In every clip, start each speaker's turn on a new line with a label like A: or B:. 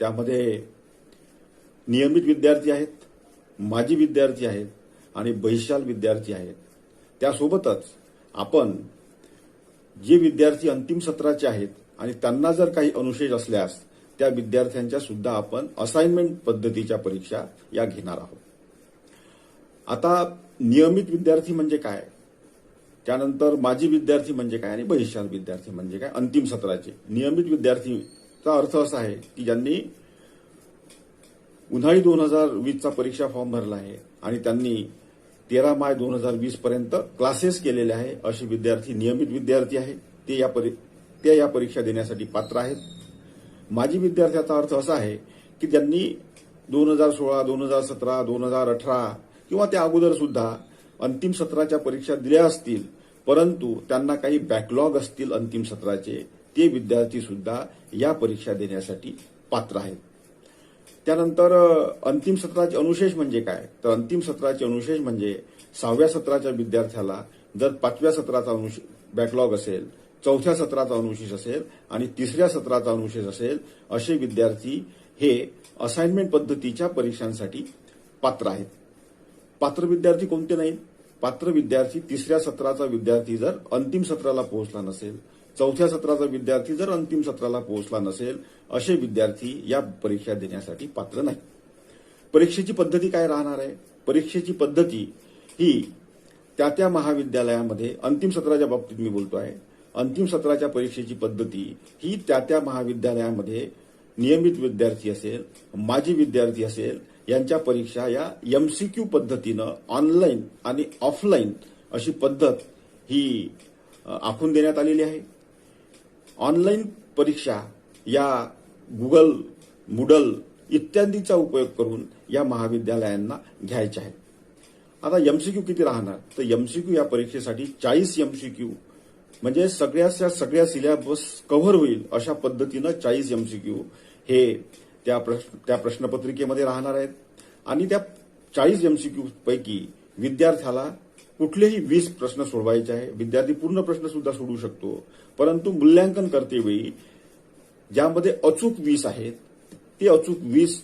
A: त्यामध्ये नियमित विद्यार्थी आहेत, माजी विद्यार्थी आहेत आणि बहिशाल विद्यार्थी आहेत. त्यासोबतच आपण जे विद्यार्थी अंतिम सत्राचे आहेत आणि त्यांना जर काही अनुशेष असल्यास त्या विद्यार्थ्यांच्या सुद्धा आपण असाइनमेंट पद्धतीच्या परीक्षा या घेणार आहोत. आता नियमित विद्यार्थी म्हणजे काय, त्यानंतर माजी विद्यार्थी म्हणजे काय आणि बहिशाल विद्यार्थी म्हणजे काय. अंतिम सत्राचे नियमित विद्यार्थीचा अर्थ असा आहे की ज्यांनी उन्हाळी 2020चा परीक्षा फॉर्म भरला आहे आणि त्यांनी 13 मार्च 2020 पर्यंत क्लासेस केलेले आहे असे विद्यार्थी नियमित विद्यार्थी आहेत. ते या परीक्षा देण्यासाठी पात्र आहेत. माजी विद्यार्थ्याचा अर्थ असा आहे की ज्यांनी 2016, 2017, 2018 किंवा त्या अगोदर सुद्धा अंतिम सत्राच्या परीक्षा दिल्या असतील, परंतु त्यांना काही बॅकलॉग असतील अंतिम सत्राचे, ते विद्यार्थी सुद्धा या परीक्षा देण्यासाठी पात्र आहेत. त्यानंतर अंतिम सत्राचे अनुशेष म्हणजे काय, तर अंतिम सत्राचे अनुशेष म्हणजे 6व्या सत्राच्या विद्यार्थ्याला जर 5व्या सत्राचा बॅकलॉग असेल, 4थ्या सत्राचा अनुशेष असेल आणि 3ऱ्या सत्राचा अनुशेष असेल, असे विद्यार्थी हे असाइनमेंट पद्धतीच्या परीक्षांसाठी पात्र आहेत. पात्र विद्यार्थी कोणते नाहीत. पात्र विद्यार्थी 3ऱ्या सत्राचा विद्यार्थी जर अंतिम सत्राला पोहोचला नसेल, 4थ्या सत्राचा विद्यार्थी जर अंतिम सत्राला पोहोचला नसेल, असे विद्यार्थी या परीक्षा देण्यासाठी पात्र नाही. परीक्षेची पद्धती काय राहणार आहे. परीक्षेची पद्धती ही त्या महाविद्यालयामध्ये अंतिम सत्राच्या बाबतीत मी बोलतो आहे. अंतिम सत्राच्या परीक्षेची पद्धती ही त्या महाविद्यालयामध्ये नियमित विद्यार्थी असेल, माजी विद्यार्थी असेल, यांच्या परीक्षा या MCQ पद्धतीनं ऑनलाईन आणि ऑफलाईन अशी पद्धत ही आखून देण्यात आलेली आहे. ऑनलाईन परीक्षा या गुगल, मूडल इत्यादीचा उपयोग करून या महाविद्यालयांना घ्यायच्या आहेत. आता MCQ किती राहणार, तर MCQ या परीक्षेसाठी 40 MCQ म्हणजे सगळ्या सिलेबस कव्हर होईल अशा पद्धतीनं 40 MCQ हे त्या प्रश्नपत्रिकेमध्ये राहणार आहेत. आणि त्या 40 MCQ पैकी विद्यार्थ्याला कुठलेही 20 प्रश्न सोडवायचे आहे. विद्यार्थी पूर्ण प्रश्न सुद्धा सोडवू शकतो, परंतु मूल्यांकन करतेवेळी ज्यामध्ये अचूक 20 आहेत, ते अचूक 20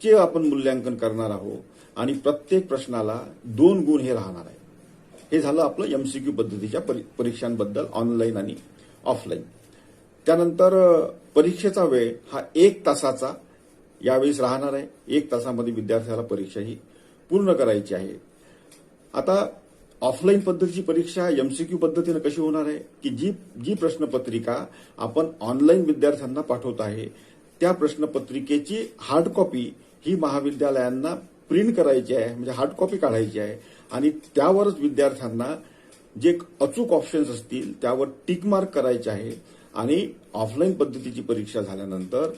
A: चे आपण मूल्यांकन करणार आहोत आणि प्रत्येक प्रश्नाला 2 गुण हे राहणार आहे. हे झालं आपलं MCQ पद्धतीच्या परीक्षांबद्दल ऑनलाईन आणि ऑफलाईन. त्यानंतर परीक्षेचा वेळ हा 1 तासाचा यावेळेस राहणार आहे. 1 तासामध्ये विद्यार्थ्याला परीक्षा ही पूर्ण करायची आहे. आता ऑफलाईन पद्धतीची परीक्षा MCQ पद्धतीनं कशी होणार आहे की जी प्रश्नपत्रिका आपण ऑनलाईन विद्यार्थ्यांना पाठवत आहे, त्या प्रश्नपत्रिकेची हार्ड कॉपी ही महाविद्यालयांना प्रिंट करायची आहे, म्हणजे हार्ड कॉपी काढायची आहे आणि त्यावरच विद्यार्थ्यांना जे अचूक ऑप्शन्स असतील त्यावर टिक मार्क करायचे आहे. आणि ऑफलाईन पद्धतीची परीक्षा झाल्यानंतर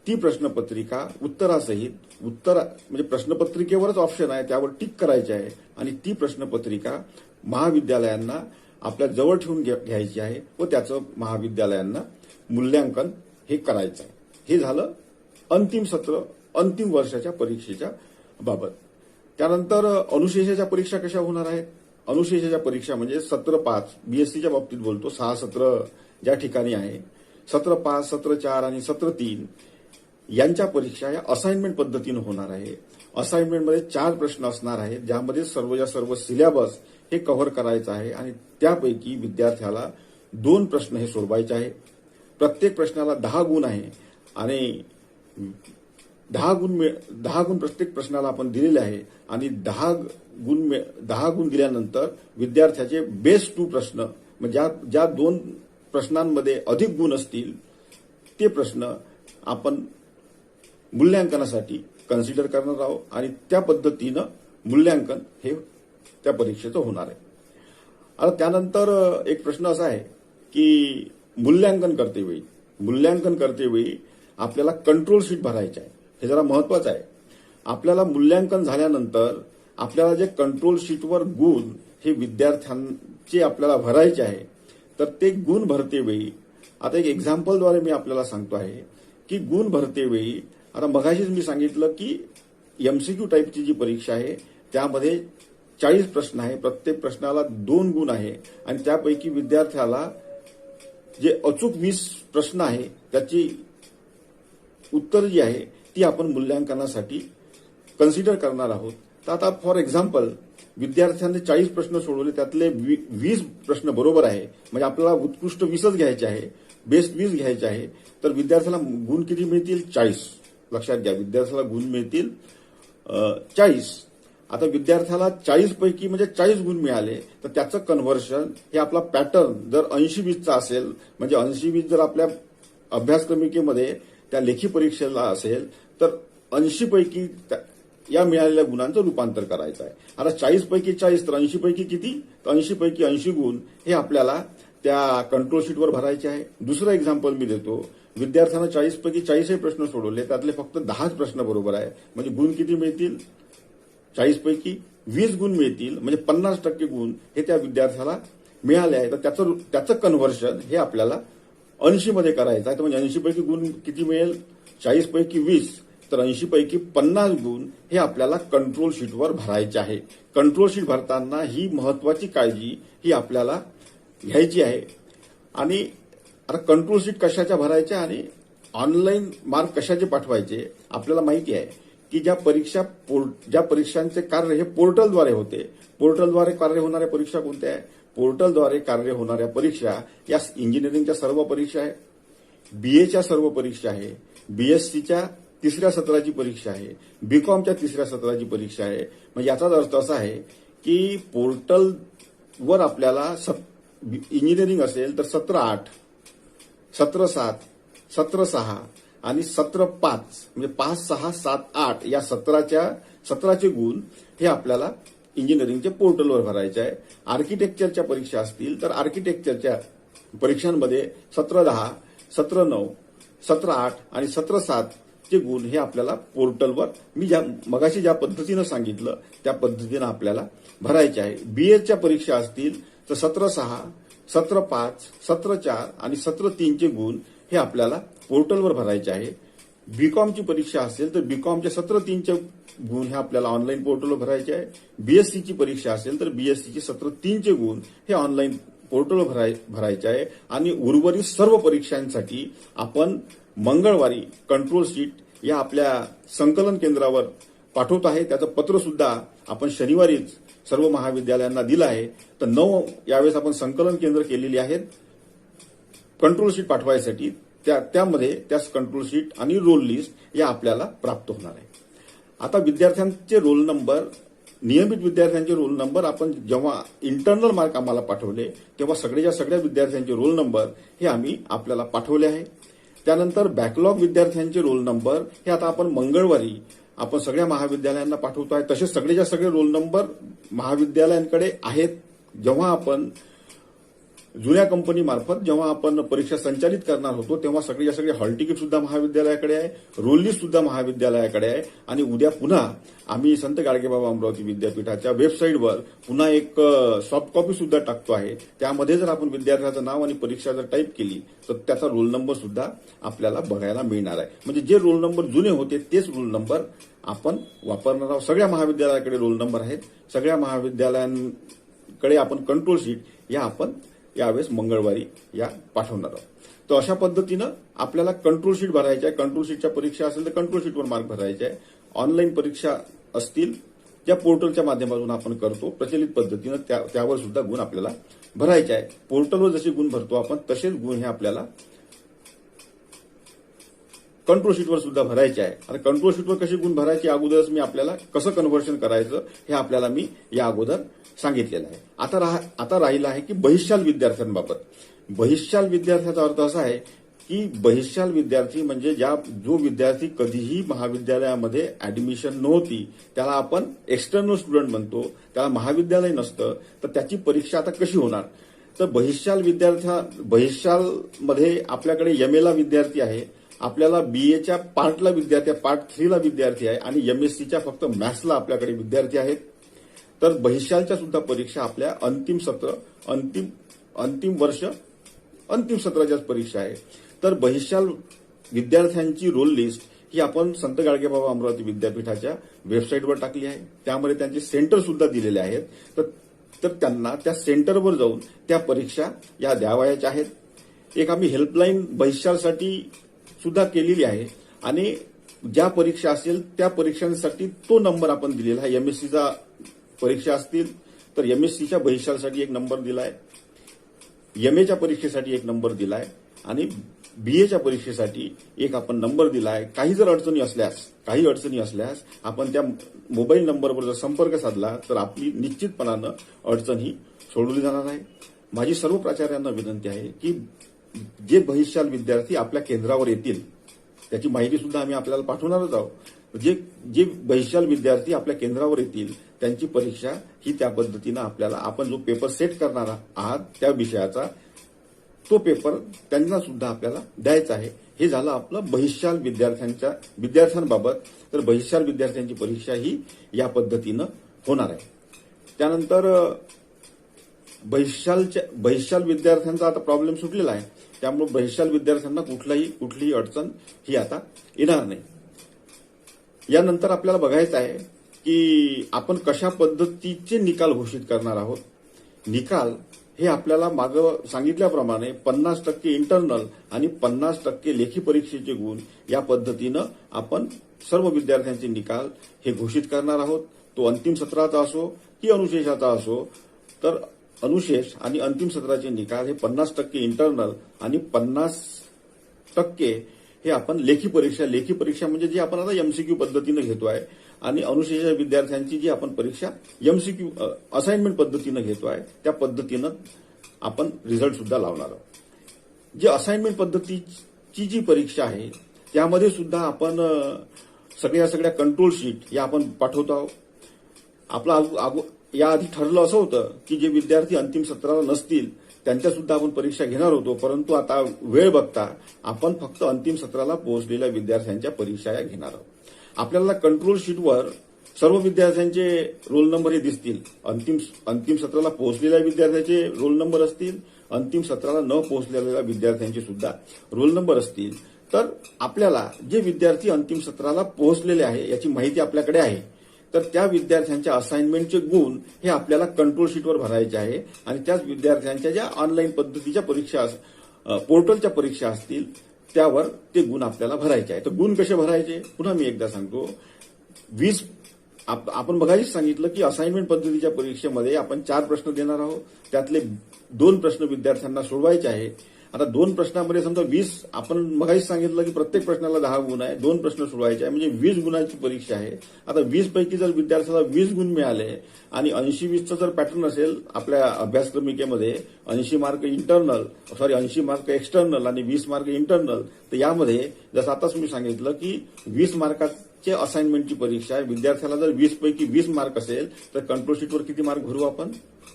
A: ती प्रश्नपत्रिका उत्तरासहित म्हणजे प्रश्नपत्रिकेवरच ऑप्शन आहे त्यावर टिक करायचे आहे आणि ती प्रश्नपत्रिका महाविद्यालयांना आपल्या जवळ ठेवून घ्यायची आहे व त्याचं महाविद्यालयांना मूल्यांकन हे करायचं आहे. हे झालं अंतिम सत्र, अंतिम वर्षाच्या परीक्षेच्या बाबत. त्यानंतर अनुशेषाच्या परीक्षा कशा होणार आहेत. अनुशेषाच्या परीक्षा म्हणजे सत्र 5 BScच्या बाबतीत बोलतो, 6 सत्र ज्या ठिकाणी आहे, सत्र 5, सत्र 4 आणि सत्र 3 यांच्या परीक्षा या असाइनमेंट पद्धतीनं होणार आहे. असाइनमेंटमध्ये 4 प्रश्न असणार आहेत, ज्यामध्ये सर्व सिलेबस हे कव्हर करायचं आहे आणि त्यापैकी विद्यार्थ्याला 2 प्रश्न हे सोडवायचे आहे. प्रत्येक प्रश्नाला 10 गुण आहे आणि 10 गुण प्रत्येक प्रश्नाला आपण दिलेले आहे आणि 10 गुण दिल्यानंतर विद्यार्थ्याचे बेस्ट 2 प्रश्न म्हणजे ज्या 2 प्रश्नांमध्ये अधिक गुण असतील ते प्रश्न आपण मूल्यांकनासाठी कन्सिडर करणार आहोत आणि त्या पद्धतीनं मूल्यांकन हे त्या परीक्षेचं होणार आहे. आता त्यानंतर एक प्रश्न असा आहे की मूल्यांकन करतेवेळी आपल्याला कंट्रोल शीट भरायची आहे. हे जरा महत्वाचं आहे. आपल्याला मूल्यांकन झाल्यानंतर आपल्याला जे कंट्रोल शीटवर गुण हे विद्यार्थ्यांचे आपल्याला भरायचे आहे, तर ते गुण भरतेवेळी आता एक एक्झाम्पलद्वारे मी आपल्याला सांगतो आहे की गुण भरतेवेळी आता मगाशीच मी सांगितलं की MCQ टाईपची जी परीक्षा आहे त्यामध्ये 40 प्रश्न आहे, प्रत्येक प्रश्नाला 2 गुण आहे आणि त्यापैकी विद्यार्थ्याला जे अचूक 20 प्रश्न आहे त्याची उत्तर जी आहे ती आपण मूल्यांकनासाठी कन्सिडर करणार आहोत. तर आता फॉर एक्झाम्पल विद्यार्थ्यांनी 40 प्रश्न सोडवले, त्यातले 20 प्रश्न बरोबर आहे, म्हणजे आपल्याला उत्कृष्ट 20च घ्यायचे आहे, बेस्ट 20 घ्यायचे आहे. तर विद्यार्थ्याला गुण किती मिळतील? 40. लक्षात घ्या, विद्यार्थ्याला गुण मिळतील 40. आता विद्यार्थ्याला 40 पैकी म्हणजे 40 गुण मिळाले तर त्याचं कन्व्हर्शन हे आपला पॅटर्न जर 80-20चा असेल, म्हणजे 80-20 जर आपल्या अभ्यासक्रमिकेमध्ये त्या लेखी परीक्षेला असेल तर 80 पैकी या मिळालेल्या गुणांचं रूपांतर करायचं आहे. आता 40 पैकी 40 तर 80 पैकी किती? तर 80 पैकी 80 गुण हे आपल्याला त्या कंट्रोल शीटवर भरायचे आहे. दुसरं एक्झाम्पल मी देतो. विद्यार्थ्यांना 40 पैकी 40 प्रश्न सोडवले, त्यातले फक्त 10 प्रश्न बरोबर आहे, म्हणजे गुण किती मिळतील? 40 पैकी 20 गुण मिळतील, म्हणजे 50% गुण हे त्या विद्यार्थ्याला मिळाले आहे. तर त्याचं कन्व्हर्शन हे आपल्याला 80 मध्ये करायचं आहे. तर म्हणजे 80 पैकी गुण किती मिळेल? 40 पैकी 20 तर 80 पैकी 50 गुण हे आपल्याला कंट्रोल शीटवर भरायचे आहे. कंट्रोल शीट भरताना ही महत्वाची काळजी ही आपल्याला घ्यायची आहे. आणि आता कंट्रोल शीट कशाच्या भरायच्या आणि ऑनलाईन मार्क कशाचे पाठवायचे? आपल्याला माहिती आहे की ज्या परीक्षांचे कार्य हे पोर्टलद्वारे होते. पोर्टलद्वारे कार्य होणाऱ्या परीक्षा कोणत्या आहे? पोर्टलद्वारे कार्य होणाऱ्या परीक्षा या इंजिनिअरिंगच्या सर्व परीक्षा आहे, बीएच्या सर्व परीक्षा आहे, बीएससीच्या 3ऱ्या सत्राची परीक्षा आहे, बीकॉमच्या 3ऱ्या सत्राची परीक्षा आहे. म्हणजे याचाच अर्थ असा आहे की पोर्टलवर आपल्याला इंजिनिअरिंग असेल तर सत्र 8, सत्र 7, सत्र 6 आणि सत्र 5 म्हणजे 5, 6, 7, 8 या सत्राचे गुण हे आपल्याला इंजिनिअरिंगच्या पोर्टलवर भरायचे आहे. आर्किटेक्चरच्या परीक्षा असतील तर आर्किटेक्चरच्या परीक्षांमध्ये सत्र 10, सत्र 9, सत्र 8 आणि सत्र 7 चे गुण हे आपल्याला पोर्टलवर मी मगाशी ज्या पद्धतीनं सांगितलं त्या पद्धतीनं आपल्याला भरायचे आहे. बीएच्या परीक्षा असतील तर सत्र 6, सत्र 5, सत्र 4 आणि सत्र 3 चे गुण हे आपल्याला पोर्टलवर भरायचे आहे. बीकॉमची परीक्षा असेल तर बीकॉमच्या सत्र 3 चे गुण हे आपल्याला ऑनलाईन पोर्टलवर भरायचे आहे. बीएससीची परीक्षा असेल तर बीएससीचे सत्र 3 चे गुण हे ऑनलाईन पोर्टलवर भरायचे आहे. आणि उर्वरित सर्व परीक्षांसाठी आपण मंगळवारी कंट्रोल शीट या आपल्या संकलन केंद्रावर पाठवत आहे. त्याचं पत्र सुद्धा आपण शनिवारीच सर्व महाविद्यालयांना दिलं आहे. तर 9 यावेळेस आपण संकलन केंद्र केलेली आहेत कंट्रोल शीट पाठवायसाठी. त्यामध्ये त्या कंट्रोल शीट आणि रोल लिस्ट या आपल्याला प्राप्त होणार आहे. आता विद्यार्थ्यांचे रोल नंबर, नियमित विद्यार्थ्यांचे रोल नंबर आपण जेव्हा इंटरनल मार्क आम्हाला पाठवले तेव्हा सगळ्या विद्यार्थ्यांचे रोल नंबर हे आम्ही आपल्याला पाठवले आहे. त्यानंतर बॅकलॉग विद्यार्थ्यांचे रोल नंबर हे आता आपण मंगळवारी आपण सगळ्या महाविद्यालयांना पाठवतो आहे. तसेच सगळे रोल नंबर महाविद्यालयांकडे आहेत. जेव्हा आपण जुन्या कंपनीमार्फत जेव्हा आपण परीक्षा संचालित करणार होतो तेव्हा सगळे हॉल तिकीट सुद्धा महाविद्यालयाकडे आहे, रोल लिस्ट सुद्धा महाविद्यालयाकडे आहे. आणि उद्या पुन्हा आम्ही संत गाडगेबाबा अमरावती विद्यापीठाच्या वेबसाईटवर पुन्हा एक सॉफ्ट कॉपी सुद्धा टाकतो आहे. त्यामध्ये जर आपण विद्यार्थ्याचं नाव आणि परीक्षा जर टाईप केली तर त्याचा रोल नंबर सुद्धा आपल्याला बघायला मिळणार आहे. म्हणजे जे रोल नंबर जुने होते तेच रोल नंबर आपण वापरणार आहोत. सगळ्या महाविद्यालयाकडे रोल नंबर आहेत. सगळ्या महाविद्यालयांकडे आपण कंट्रोल शीट या आपण यावेळेस मंगळवारी या पाठवणार आहोत. तर अशा पद्धतीनं आपल्याला कंट्रोल शीट भरायची आहे. कंट्रोल शीटच्या परीक्षा असेल तर कंट्रोल शीटवर मार्क भरायचे आहे. ऑनलाईन परीक्षा असतील त्या पोर्टलच्या माध्यमातून आपण करतो प्रचलित पद्धतीनं त्यावर सुद्धा गुण आपल्याला भरायचे आहे. पोर्टलवर जसे गुण भरतो आपण तसेच गुण हे आपल्याला कंट्रोल शीटवर सुद्धा भरायचे आहे. आणि कंट्रोल शीटवर कसे गुण भरायचे अगोदरच मी आपल्याला कसं कन्व्हर्शन करायचं हे आपल्याला मी या अगोदर सांगितलेलं आहे. आता राहिलं आहे की बहिशाल विद्यार्थ्यांबाबत. बहिशाल विद्यार्थ्याचा अर्थ असा आहे की बहिशाल विद्यार्थी म्हणजे जो विद्यार्थी कधीही महाविद्यालयामध्ये ऍडमिशन नव्हती त्याला आपण एक्सटर्नल स्टुडंट म्हणतो, त्याला महाविद्यालय नसतं. तर त्याची परीक्षा आता कशी होणार? तर बहिशालमध्ये आपल्याकडे एमएला विद्यार्थी आहे, आपल्याला बीएच्या पार्टला विद्यार्थी आहे, पार्ट 3 ला विद्यार्थी आहे आणि एमएससीच्या फक्त मॅथ्सला आपल्याकडे विद्यार्थी आहेत. तर बहिशालच्या सुद्धा परीक्षा आपल्या अंतिम वर्ष अंतिम सत्राच्याच परीक्षा आहे. तर बहिशाल विद्यार्थ्यांची रोल लिस्ट ही आपण संत गाडगेबाबा अमरावती विद्यापीठाच्या वेबसाईटवर टाकली आहे. त्यामध्ये त्यांचे सेंटर सुद्धा दिलेले आहेत. तर त्यांना त्या सेंटरवर जाऊन त्या परीक्षा या द्यावयाच्या आहेत. एक आम्ही हेल्पलाईन बहिशालसाठी सुद्धा केलेली आहे. आणि ज्या परीक्षा असेल त्या परीक्षांसाठी तो नंबर आपण दिलेला आहे. एमएससीचा परीक्षा असतील तर एमएससीच्या बहिष्यासाठी एक नंबर दिलाय, एमएच्या परीक्षेसाठी एक नंबर दिलाय आणि बीएच्या परीक्षेसाठी एक आपण नंबर दिलाय. काही अडचणी असल्यास आपण त्या मोबाईल नंबरवर जर संपर्क साधला तर आपली निश्चितपणानं अडचण ही सोडवली जाणार आहे. माझी सर्व प्राचार्यांना विनंती आहे की जे बहिष्याल विद्यार्थी आपल्या केंद्रावर येतील त्याची माहिती सुद्धा आम्ही आपल्याला पाठवणारच आहोत. जे बहिष्याल विद्यार्थी आपल्या केंद्रावर येतील त्यांची परीक्षा ही त्या पद्धतीनं आपल्याला आपण जो पेपर सेट करणार आहात त्या विषयाचा तो पेपर त्यांना सुद्धा आपल्याला द्यायचा आहे. हे झालं आपलं बहिष्याल विद्यार्थ्यांबाबत. तर बहिष्याल विद्यार्थ्यांची परीक्षा ही या पद्धतीनं होणार आहे. त्यानंतर बहिष्याल विद्यार्थ्यांचा आता प्रॉब्लेम सुटलेला आहे, त्यामुळे बहिष्याल विद्यार्थ्यांना कुठलीही अडचण ही आता येणार नाही. यानंतर आपल्याला बघायचं आहे की आपण कशा पद्धतीचे निकाल घोषित करणार आहोत. निकाल हे आपल्याला मागं सांगितल्याप्रमाणे 50% इंटरनल आणि 50% लेखी परीक्षेचे गुण या पद्धतीनं आपण सर्व विद्यार्थ्यांचे निकाल हे घोषित करणार आहोत. तो अंतिम सत्राचा असो की अनुशेषाचा असो, तर अनुशेष आणि अंतिम सत्राचे निकाल हे 50% इंटरनल आणि 50% हे आपण लेखी परीक्षा म्हणजे जी आपण आता एमसीक्यू पद्धतीनं घेतोय आणि अनुशेष विद्यार्थ्यांची जी आपण परीक्षा एमसीक्यू असाइनमेंट पद्धतीनं घेतोय त्या पद्धतीनं आपण रिझल्ट सुद्धा लावणार आहोत. जी असाइनमेंट पद्धतीची जी परीक्षा आहे त्यामध्ये सुद्धा आपण सगळ्या कंट्रोल शीट या आपण पाठवतो आहोत. आपलं याआधी ठरलं असं होतं की जे विद्यार्थी अंतिम सत्राला नसतील त्यांच्या सुद्धा आपण परीक्षा घेणार होतो, परंतु आता वेळ बघता आपण फक्त अंतिम सत्राला पोहोचलेल्या विद्यार्थ्यांच्या परीक्षा या घेणार आहोत. आपल्याला कंट्रोल शीटवर सर्व विद्यार्थ्यांचे रोल नंबर हे दिसतील. अंतिम सत्राला पोहोचलेल्या विद्यार्थ्यांचे रोल नंबर असतील, अंतिम सत्राला न पोहोचलेल्या विद्यार्थ्यांचे सुद्धा रोल नंबर असतील. तर आपल्याला जे विद्यार्थी अंतिम सत्राला पोहोचलेले आहे याची माहिती आपल्याकडे आहे, तर त्या विद्यार्थ्यांच्या असाइनमेंटचे गुण हे आपल्याला कंट्रोल शीटवर भरायचे आहे आणि त्याच विद्यार्थ्यांच्या ज्या ऑनलाईन पद्धतीच्या परीक्षा पोर्टलच्या परीक्षा असतील त्यावर ते गुण आपल्याला भरायचे आहे. तर गुण कसे भरायचे पुन्हा मी एकदा सांगतो. 20 आपण बघायला सांगितलं की असाइनमेंट पद्धतीच्या परीक्षेमध्ये आपण 4 प्रश्न देणार आहोत. त्यातले 2 प्रश्न विद्यार्थ्यांना सोडवायचे आहेत. आता 2 प्रश्नामध्ये समजा 20 आपण मगाशी सांगितलं की प्रत्येक प्रश्नाला 10 गुण आहे, 2 प्रश्न सोडवायचे आहे म्हणजे 20 गुणांची परीक्षा आहे. आता 20 पैकी जर विद्यार्थ्याला 20 गुण मिळाले आणि 80-20चं जर पॅटर्न असेल आपल्या अभ्यासक्रमिकेमध्ये 80 मार्क एक्सटर्नल आणि 20 मार्क इंटरनल, तर यामध्ये जसं आताच मी सांगितलं की 20 मार्काचे असाइनमेंटची परीक्षा आहे. विद्यार्थ्याला जर 20 पैकी 20 मार्क असेल तर कंट्रोल शीटवर किती मार्क भरू आपण?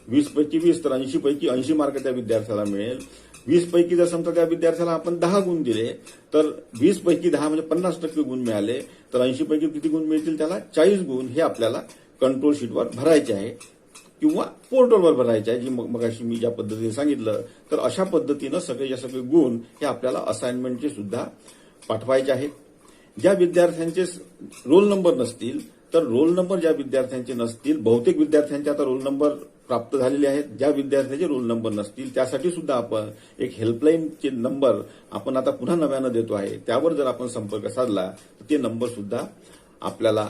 A: 20 पैकी 20 तर 80 पैकी 80 मार्क त्या विद्यार्थ्याला मिळेल. 20 पैकी जर समजा त्या विद्यार्थ्याला आपण 10 गुण दिले तर 20 पैकी 10 म्हणजे 50% गुण मिळाले तर 80 पैकी किती गुण मिळतील त्याला? 40 गुण हे आपल्याला कंट्रोल शीटवर भरायचे आहे किंवा पोर्टलवर भरायचे आहे. जी मगाशी मी ज्या पद्धतीने सांगितलं, तर अशा पद्धतीनं सगळे गुण हे आपल्याला असाइनमेंटचे सुद्धा पाठवायचे आहेत. ज्या विद्यार्थ्यांचे रोल नंबर नसतील तर रोल नंबर ज्या विद्यार्थ्यांचे नसतील, बहुतेक विद्यार्थ्यांचे आता रोल नंबर प्राप्त झालेले आहेत. ज्या विद्यार्थ्यांचे रोल नंबर नसतील त्यासाठी सुद्धा आपण एक हेल्पलाईनचे नंबर आपण आता पुन्हा नव्यानं देतो आहे. त्यावर जर आपण संपर्क साधला तर ते नंबर सुद्धा आपल्याला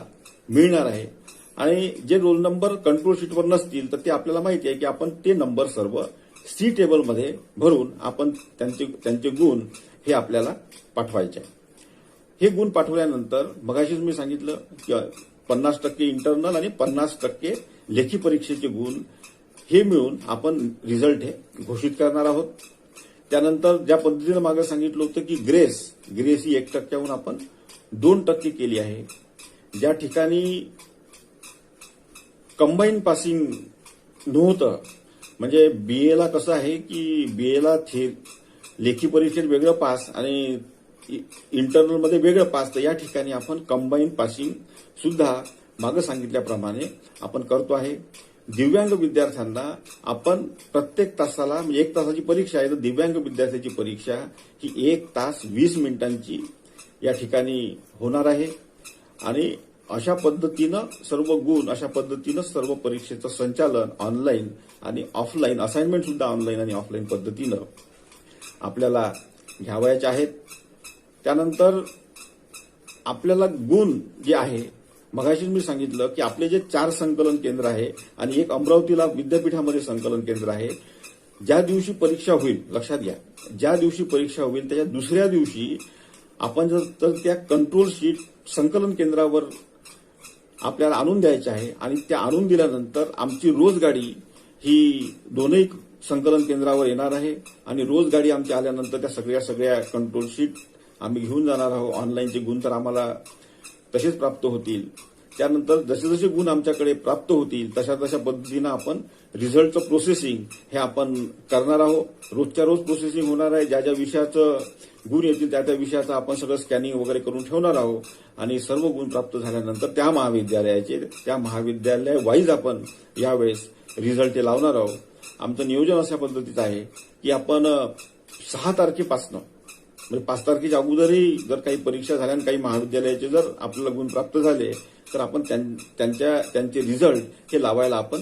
A: मिळणार आहे. आणि जे रोल नंबर कंट्रोल शीटवर नसतील तर ते आपल्याला माहिती आहे की आपण ते नंबर सर्व सी टेबलमध्ये भरून आपण त्यांचे गुण हे आपल्याला पाठवायचे आहे. हे गुण पाठवल्यानंतर मगाशीच मी सांगितलं की 50% इंटरनल आणि 50% लेखी परीक्षेचे गुण हे मिळून आपण रिझल्ट हे घोषित करणार आहोत. त्यानंतर ज्या पद्धतीनं मागे सांगितलं होतं की ग्रेस ही 1% आपण 2% केली आहे. ज्या ठिकाणी कंबाईन पासिंग नव्हतं, म्हणजे बीएला कसं आहे की बीएला लेखी परीक्षेत वेगळं पास आणि इंटरनलमध्ये वेगळं पास, तर या ठिकाणी आपण कंबाईन पासिंग सुद्धा मागे सांगितल्याप्रमाणे आपण करतो आहे. दिव्यांग विद्यार्थ्यांना आपण प्रत्येक तासाला म्हणजे 1 तासाची परीक्षा आहे, तर दिव्यांग विद्यार्थ्याची परीक्षा ही 1 तास 20 मिनिटांची या ठिकाणी होणार आहे. आणि अशा पद्धतीनं सर्व परीक्षेचं संचालन ऑनलाईन आणि ऑफलाईन, असाइनमेंट सुद्धा ऑनलाईन आणि ऑफलाईन पद्धतीनं आपल्याला घ्यावयाचे आहेत. त्यानंतर आपल्याला गुण जे आहे, मगाशीच मी सांगितलं की आपले जे 4 संकलन केंद्र आहे आणि एक अमरावतीला विद्यापीठामध्ये संकलन केंद्र आहे. ज्या दिवशी परीक्षा होईल, लक्षात घ्या, ज्या दिवशी परीक्षा होईल त्याच्या दुसऱ्या दिवशी आपण जर त्या कंट्रोल शीट संकलन केंद्रावर आपल्याला आणून द्यायच्या आहे आणि त्या आणून दिल्यानंतर आमची रोज गाडी ही दोनही संकलन केंद्रावर येणार आहे आणि रोज गाडी आमची आल्यानंतर त्या सगळ्या कंट्रोल शीट आम्ही घेऊन जाणार आहोत. ऑनलाईनचे गुण तर आम्हाला तसेच प्राप्त होतील. त्यानंतर जसे जसे गुण आमच्याकडे प्राप्त होतील तशा पद्धतीनं आपण रिझल्टचं प्रोसेसिंग हे आपण करणार आहोत. रोजच्या रोज प्रोसेसिंग होणार आहे. ज्या विषयाचं गुण येतील त्या विषयाचं आपण सगळं स्कॅनिंग वगैरे करून ठेवणार आहोत आणि सर्व गुण प्राप्त झाल्यानंतर त्या महाविद्यालय वाईज आपण यावेळेस रिझल्ट हे लावणार आहोत. आमचं नियोजन अशा पद्धतीचं आहे की आपण 6 तारखेपासनं म्हणजे 5 तारखेच्या अगोदरही जर काही परीक्षा झाल्या आणि काही महाविद्यालयाचे जर आपल्याला गुण प्राप्त झाले तर आपण त्यांचे रिझल्ट हे लावायला आपण